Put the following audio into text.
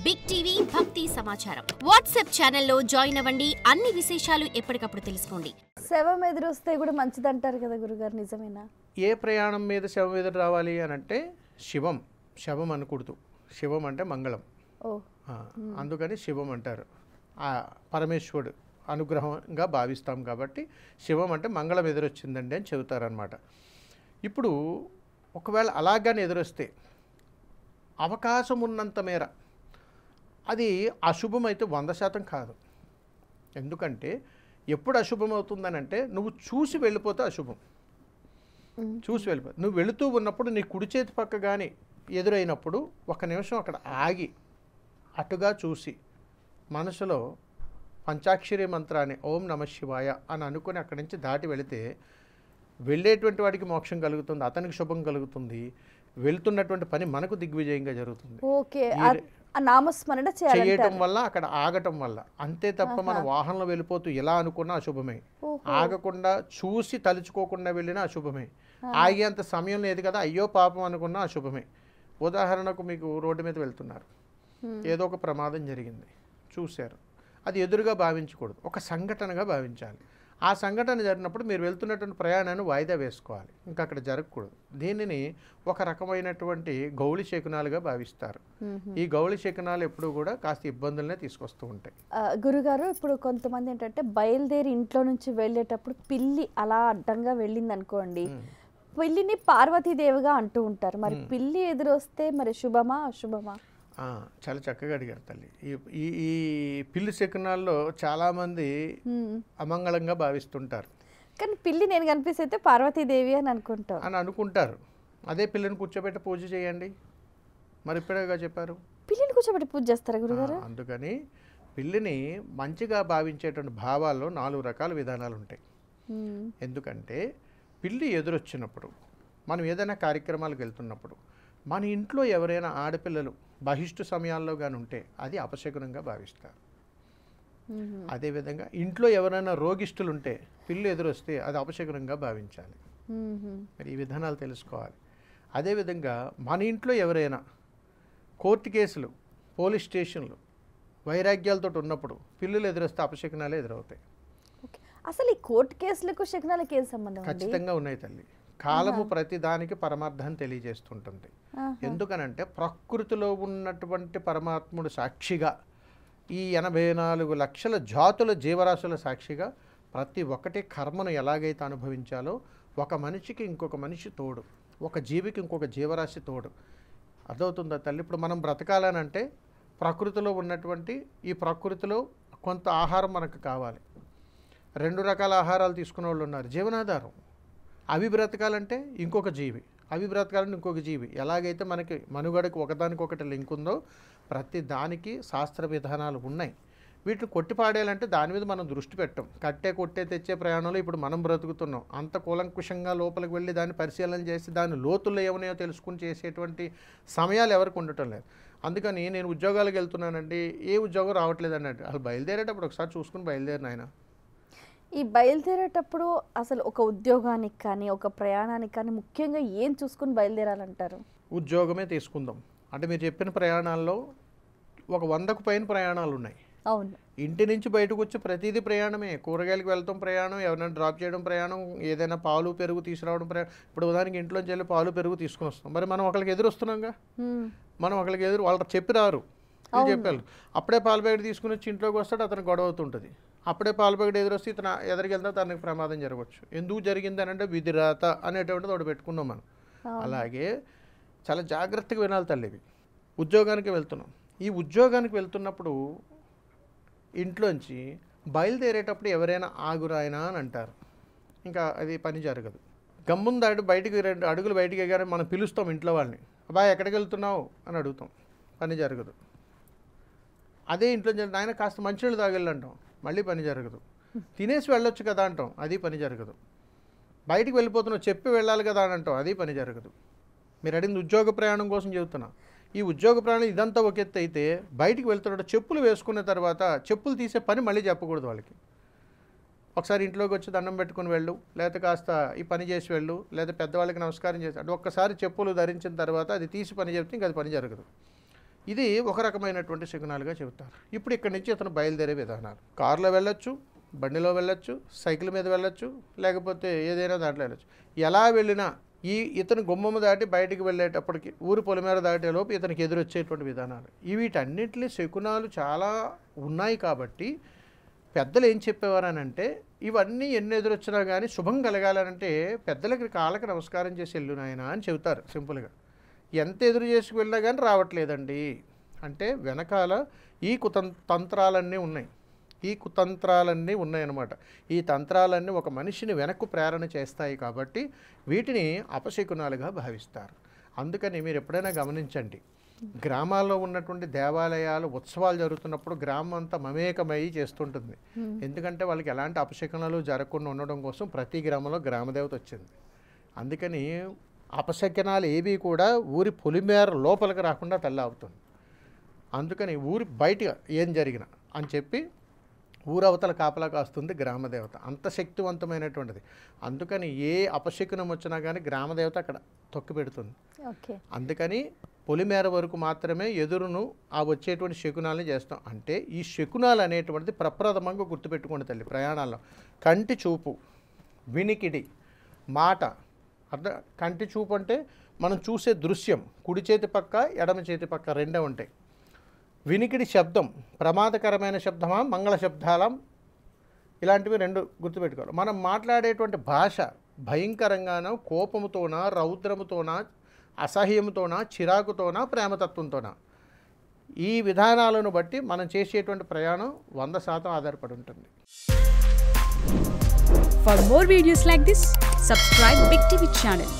Big TV భక్తి సమాచారం WhatsApp ఛానల్లో జాయిన్ అవ్వండి. అన్ని విశేషాలు ఎప్పటికప్పుడు తెలుసుకోండి. శవం ఎదురొస్తే కూడా మంచిదంటారు కదా గురుగారు, నిజమేనా? ఏ ప్రయాణం మీద శవం ఎదురు రావాలి అని అంటే శవం అనకూడదు. శివం అంటే మంగళం. అందుకని శివం అంటారు. ఆ పరమేశ్వరుడు అనుగ్రహంగా భావిస్తాం కాబట్టి శివం అంటే మంగళం ఎదురొచ్చిందండి అని చెబుతారనమాట. ఇప్పుడు ఒకవేళ అలాగని ఎదురొస్తే అవకాశం ఉన్నంత మేర అది అశుభం అయితే 100% కాదు. ఎందుకంటే ఎప్పుడు అశుభం అవుతుందని అంటే నువ్వు చూసి వెళ్ళిపోతే అశుభం. చూసి వెళ్ళిపో నువ్వు వెళుతూ ఉన్నప్పుడు నీ కుడి చేతి పక్క కానీ ఎదురైనప్పుడు ఒక నిమిషం అక్కడ ఆగి అటుగా చూసి మనసులో పంచాక్షరి మంత్రాన్ని ఓం నమ శివాయ అని అనుకుని అక్కడి నుంచి దాటి వెళితే వెళ్ళేటువంటి వాడికి మోక్షం కలుగుతుంది, అతనికి శుభం కలుగుతుంది, వెళ్తున్నటువంటి పని మనకు దిగ్విజయంగా జరుగుతుంది. నామస్మరణ చేయటం వల్ల అక్కడ ఆగటం వల్ల అంతే తప్ప మన వాహనంలో వెళ్ళిపోతూ ఎలా అనుకున్నా అశుభమే. ఆగకుండా చూసి తలుచుకోకుండా వెళ్ళినా అశుభమే. ఆగేంత సమయం లేదు కదా అయ్యో పాపం అనుకున్నా అశుభమే. ఉదాహరణకు మీకు రోడ్డు మీద వెళ్తున్నారు, ఏదో ఒక ప్రమాదం జరిగింది, చూశారు, అది ఎదురుగా భావించకూడదు, ఒక సంఘటనగా భావించాలి. ఆ సంఘటన జరిగినప్పుడు మీరు వెళ్తున్నటువంటి ప్రయాణాన్ని వాయిదా వేసుకోవాలి, ఇంకా అక్కడ జరగకూడదు. దీనిని ఒక రకమైనటువంటి గౌళి శకునాలుగా భావిస్తారు. ఈ గౌళి శకునాలు ఎప్పుడు కూడా కాస్త ఇబ్బందులనే తీసుకొస్తూ ఉంటాయి. గురుగారు, ఇప్పుడు కొంతమంది ఏంటంటే బయలుదేరి ఇంట్లో నుంచి వెళ్ళేటప్పుడు పిల్లి అలా అడ్డంగా వెళ్ళింది అనుకోండి, పిల్లిని పార్వతీదేవిగా అంటూ ఉంటారు. మరి పిల్లి ఎదురొస్తే మరి శుభమా అశుభమా? చాలా చక్కగా అడిగారు తల్లి. ఈ పిల్లి శకునాల్లో చాలామంది అమంగళంగా భావిస్తుంటారు. కానీ పిల్లి నేను కనిపిస్తే పార్వతీదేవి అని అనుకుంటారు. అదే పిల్లిని కూర్చోబెట్టి పూజ చేయండి. మరి ఇప్పుడేగా చెప్పారు పిల్లిని కూర్చోబెట్టి పూజ చేస్తారా గురుగారు? అందుకని పిల్లిని మంచిగా భావించేటువంటి భావాల్లో 4 రకాల విధానాలు ఉంటాయి. ఎందుకంటే పిల్లి ఎదురొచ్చినప్పుడు మనం ఏదైనా కార్యక్రమాలకు వెళ్తున్నప్పుడు మన ఇంట్లో ఎవరైనా ఆడపిల్లలు బహిష్టు సమయాల్లో కానీ ఉంటే అది అపశకునంగా భావిస్తారు. అదేవిధంగా ఇంట్లో ఎవరైనా రోగిష్ఠులు ఉంటే పిల్లి ఎదురొస్తే అది అపశకునంగా భావించాలి. మరి ఈ విధానాలు తెలుసుకోవాలి. అదేవిధంగా మన ఇంట్లో ఎవరైనా కోర్టు కేసులు, పోలీస్ స్టేషన్లు, వైరాగ్యాలతో ఉన్నప్పుడు పిల్లులు ఎదురొస్తే అపశకునాలే ఎదురవుతాయి. అసలు ఈ కోర్టు కేసులకు శకునాలకు ఏం సంబంధం? ఖచ్చితంగా ఉన్నాయి తల్లి. కాలము ప్రతి దానికి పరమార్థాన్ని తెలియజేస్తుంటుంది. ఎందుకనంటే ప్రకృతిలో ఉన్నటువంటి పరమాత్ముడు సాక్షిగా, ఈ 84 లక్షల జాతుల జీవరాశుల సాక్షిగా ప్రతి ఒక్కటి కర్మను ఎలాగైతే అనుభవించాలో ఒక మనిషికి ఇంకొక మనిషి తోడు, ఒక జీవికి ఇంకొక జీవరాశి తోడు. అర్థమవుతుందా తల్లి? ఇప్పుడు మనం బ్రతకాలనంటే ప్రకృతిలో ఉన్నటువంటి ఈ ప్రకృతిలో కొంత ఆహారం మనకు కావాలి. 2 రకాల ఆహారాలు తీసుకునే వాళ్ళు ఉన్నారు. జీవనాధారం అవి బ్రతకాలంటే ఇంకొక జీవి, అవి బ్రతకాలంటే ఇంకొక జీవి. ఎలాగైతే మనకి మనుగడకు ఒకదానికొకటి లింక్ ఉందో ప్రతి దానికి శాస్త్ర విధానాలు ఉన్నాయి. వీటిని కొట్టిపాడేయాలంటే దాని మీద మనం దృష్టి పెట్టం. కొట్టే తెచ్చే ప్రయాణంలో ఇప్పుడు మనం బ్రతుకుతున్నాం. అంత కూలంకుషంగా లోపలికి వెళ్ళి దాన్ని పరిశీలన చేసి దాని లోతుల్లో ఏమన్నాయో తెలుసుకుని చేసేటువంటి సమయాలు ఎవరికి ఉండటం లేదు. అందుకని నేను ఉద్యోగాలకు వెళ్తున్నానండి, ఏ ఉద్యోగం రావట్లేదు అన్నట్టు అసలు బయలుదేరేటప్పుడు ఒకసారి చూసుకుని బయలుదేరిన ఆయన. ఈ బయలుదేరేటప్పుడు అసలు ఒక ఉద్యోగానికి కానీ ఒక ప్రయాణానికి కానీ ముఖ్యంగా ఏం చూసుకుని బయలుదేరాలంటారు? ఉద్యోగమే తీసుకుందాం అంటే మీరు చెప్పిన ప్రయాణాల్లో ఒక 100కు పైన ప్రయాణాలు ఉన్నాయి. అవును. ఇంటి నుంచి బయటకు వచ్చి ప్రతిదీ ప్రయాణమే. కూరగాయలకు వెళ్తాం ప్రయాణం, ఎవరైనా డ్రాప్ చేయడం ప్రయాణం, ఏదైనా పాలు పెరుగు తీసుకురావడం ప్రయాణం. ఇప్పుడు ఉదాహరణకి ఇంట్లోంచి వెళ్ళి పాలు పెరుగు తీసుకుని వస్తాం, మరి మనం ఒకరికి ఎదురు వస్తున్నాంగా, మనం ఒకరికి ఎదురు వాళ్ళు చెప్పి రారు, చెప్పారు. అప్పుడే పాలు ప్యాకెట్ తీసుకుని వచ్చి ఇంట్లోకి వస్తాడు, అతను గొడవ అవుతుంటుంది. అప్పుడే పాలు ప్యాకెట్ ఎదురొస్తే ఇతను ఎదురికి వెళ్తా తనకి ప్రమాదం జరగవచ్చు. ఎందుకు జరిగింది అని అంటే విధిరాత అనేటువంటిది ఒకటి పెట్టుకున్నాం మనం. అలాగే చాలా జాగ్రత్తగా వినాలి తల్లివి. ఉద్యోగానికి వెళ్తున్నాం, ఈ ఉద్యోగానికి వెళ్తున్నప్పుడు ఇంట్లోంచి బయలుదేరేటప్పుడు ఎవరైనా ఆగురాయనా అని అంటారు, ఇంకా అది పని జరగదు. గమ్ముందాడు బయటికి 2 అడుగులు బయటికి ఎగానే మనం పిలుస్తాం ఇంట్లో వాళ్ళని, అబ్బాయి ఎక్కడికి వెళ్తున్నావు అని అడుగుతాం, పని జరగదు. అదే ఇంట్లో నాయన కాస్త మంచినీళ్ళు తాగెళ్ళంటాం, మళ్ళీ పని జరగదు. తినేసి వెళ్ళొచ్చు కదా అంటాం, అది పని జరగదు. బయటికి వెళ్ళిపోతున్నావు చెప్పి వెళ్ళాలి కదా అని అంటాం, అది పని జరగదు. మీరు అడిగింది ఉద్యోగ ప్రయాణం కోసం చెబుతున్నా. ఈ ఉద్యోగ ప్రయాణం ఇదంతా ఒక ఎత్తు అయితే బయటికి వెళ్తున్నాడు చెప్పులు వేసుకున్న తర్వాత చెప్పులు తీసే పని మళ్ళీ చెప్పకూడదు వాళ్ళకి. ఒకసారి ఇంట్లోకి వచ్చి దండం పెట్టుకుని వెళ్ళు, లేకపోతే కాస్త ఈ పని చేసి వెళ్ళు, లేదా పెద్దవాళ్ళకి నమస్కారం చేసి అంటే ఒక్కసారి చెప్పులు ధరించిన తర్వాత అది తీసి పని చెప్తే ఇంకా అది పని జరగదు. ఇది ఒక రకమైనటువంటి శకునాలుగా చెబుతారు. ఇప్పుడు ఇక్కడి నుంచి ఇతను బయలుదేరే విధానాలు, కారులో వెళ్ళొచ్చు, బండిలో వెళ్ళొచ్చు, సైకిల్ మీద వెళ్ళొచ్చు, లేకపోతే ఏదైనా దాంట్లో వెళ్ళొచ్చు. ఎలా వెళ్ళినా ఇతను గుమ్మము దాటి బయటికి వెళ్ళేటప్పటికి ఊరి పొలిమేర దాటేలోపు ఇతనికి ఎదురొచ్చేటువంటి విధానాలు, వీటన్నింటినీ శకునాలు చాలా ఉన్నాయి. కాబట్టి పెద్దలు ఏం చెప్పేవారనంటే ఇవన్నీ ఎన్ని ఎదురొచ్చినా కానీ శుభం కలగాలనంటే పెద్దలకి కాళ్ళకి నమస్కారం చేసి వెళ్ళు నాయనా అని చెబుతారు సింపుల్గా. ఎంత ఎదురు చేసుకు వెళ్ళినా కానీ రావట్లేదండి అంటే వెనకాల ఈ తంత్రాలన్నీ ఉన్నాయి, ఈ కుతంత్రాలన్నీ ఉన్నాయన్నమాట. ఈ తంత్రాలన్నీ ఒక మనిషిని వెనక్కు ప్రేరణ చేస్తాయి కాబట్టి వీటిని అపశకునాలుగా భావిస్తారు. అందుకని మీరు ఎప్పుడైనా గమనించండి, గ్రామాల్లో ఉన్నటువంటి దేవాలయాలు ఉత్సవాలు జరుగుతున్నప్పుడు గ్రామం అంతా మమేకమై చేస్తుంటుంది. ఎందుకంటే వాళ్ళకి ఎలాంటి అపశకునాలు జరగకుండా ఉండడం కోసం ప్రతి గ్రామంలో గ్రామదేవత వచ్చింది. అందుకని అపశకునాలు ఏవి కూడా ఊరి పొలిమేర లోపలికి రాకుండా తల్లావుతుంది. అందుకని ఊరి బయట ఏం జరిగిన అని చెప్పి ఊరవతల కాపలా కాస్తుంది గ్రామదేవత, అంత శక్తివంతమైనటువంటిది. అందుకని ఏ అపశకునం వచ్చినా కానీ గ్రామదేవత అక్కడ తొక్కి పెడుతుంది. అందుకని పొలిమేర వరకు మాత్రమే ఎదురును ఆ వచ్చేటువంటి శకునాలని చేస్తాం. అంటే ఈ శకునాలు అనేటువంటిది ప్రప్రథమంగా గుర్తుపెట్టుకోండి తల్లి. ప్రయాణాల్లో కంటి చూపు, వినికిడి, మాట. కంటి చూపు అంటే మనం చూసే దృశ్యం, కుడి చేతి పక్క ఎడమ చేతి పక్క రెండే ఉంటాయి. వినికిడి శబ్దం, ప్రమాదకరమైన శబ్దమా మంగళ శబ్దాల, ఇలాంటివి రెండు గుర్తుపెట్టుకోవాలి. మనం మాట్లాడేటువంటి భాష భయంకరంగానో కోపముతోనా రౌద్రముతోనా అసహ్యంతోనా చిరాకుతోనా ప్రేమతత్వంతోనా, ఈ విధానాలను బట్టి మనం చేసేటువంటి ప్రయాణం 100% ఆధారపడి ఉంటుంది. For more videos like this, subscribe Big TV channel.